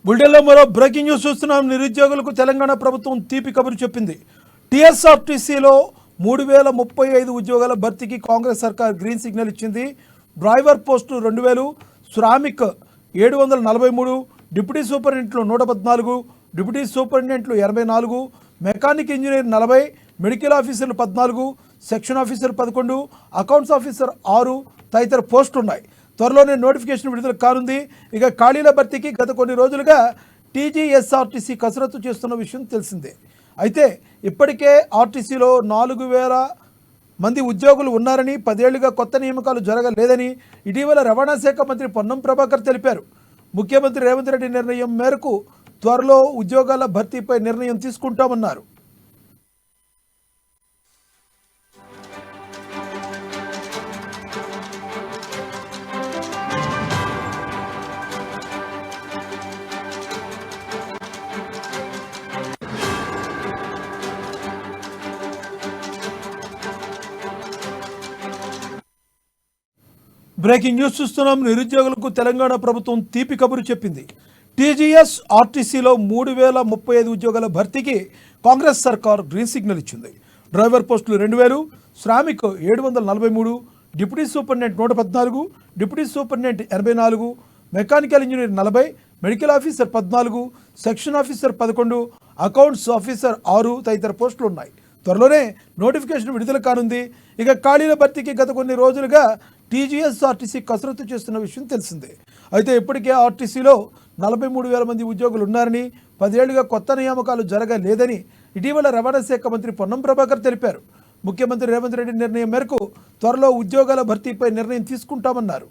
బులెటిన్లో మరో breaking news చూస్తున్నాం. నిరుద్యోగులకు తెలంగాణ ప్రభుత్వం తీపి కబురు చెప్పింది. టీఎస్ఆర్టీసీలో 3035 ఉద్యోగాల భర్తీకి కాంగ్రెస్ సర్కార్ గ్రీన్ సిగ్నల్ ఇచ్చింది. డ్రైవర్ పోస్టు 2000, శ్రామిక్ 743, డిప్యూటీ సూపరింటెండెంట్లు 114, డిప్యూటీ సూపరింటెండెంట్లు 84, మెకానిక్ ఇంజనీర్ 40, మెడికల్ ఆఫీసర్లు 14, సెక్షన్ ఆఫీసర్ 11, అకౌంట్స్ ఆఫీసర్ 6 తదితర పోస్టులు ఉన్నాయి. త్వరలోనే నోటిఫికేషన్ విడుదల కానుంది. ఇక ఖాళీల భర్తీకి గత కొన్ని రోజులుగా టీజీఎస్ఆర్టీసీ కసరత్తు చేస్తున్న విషయం తెలిసిందే. అయితే ఇప్పటికే ఆర్టీసీలో 4000 మంది ఉద్యోగులు ఉన్నారని, 10 ఏళ్లుగా కొత్త నియామకాలు జరగలేదని ఇటీవల రవాణా శాఖ మంత్రి పొన్నం ప్రభాకర్ తెలిపారు. ముఖ్యమంత్రి రేవంత్ రెడ్డి నిర్ణయం మేరకు త్వరలో ఉద్యోగాల భర్తీపై నిర్ణయం తీసుకుంటామన్నారు. బ్రేకింగ్ న్యూస్ చూస్తున్నాం. నిరుద్యోగులకు తెలంగాణ ప్రభుత్వం తీపి కబురు చెప్పింది. టీజీఎస్ ఆర్టీసీలో 3035 ఉద్యోగాల భర్తీకి కాంగ్రెస్ సర్కార్ గ్రీన్ సిగ్నల్ ఇచ్చింది. డ్రైవర్ పోస్టులు 2000, శ్రామిక్ 743, deputy superintendent 114, deputy superintendent 84, mechanical engineer 40, medical officer 14, section officer 11, accounts officer 6 తదితర పోస్టులు ఉన్నాయి. త్వరలోనే నోటిఫికేషన్ విడుదల కానుంది. ఇక ఖాళీల భర్తీకి గత కొన్ని రోజులుగా టీజీఎస్ఆర్టీసీ కసరత్తు చేస్తున్న విషయం తెలిసిందే. అయితే ఇప్పటికే ఆర్టీసీలో 43,000 మంది ఉద్యోగులు ఉన్నారని, 10 ఏళ్లుగా కొత్త నియామకాలు జరగలేదని ఇటీవల రవాణా శాఖ మంత్రి పొన్నం ప్రభాకర్ తెలిపారు. ముఖ్యమంత్రి రేవంత్ రెడ్డి నిర్ణయం మేరకు త్వరలో ఉద్యోగాల భర్తీపై నిర్ణయం తీసుకుంటామన్నారు.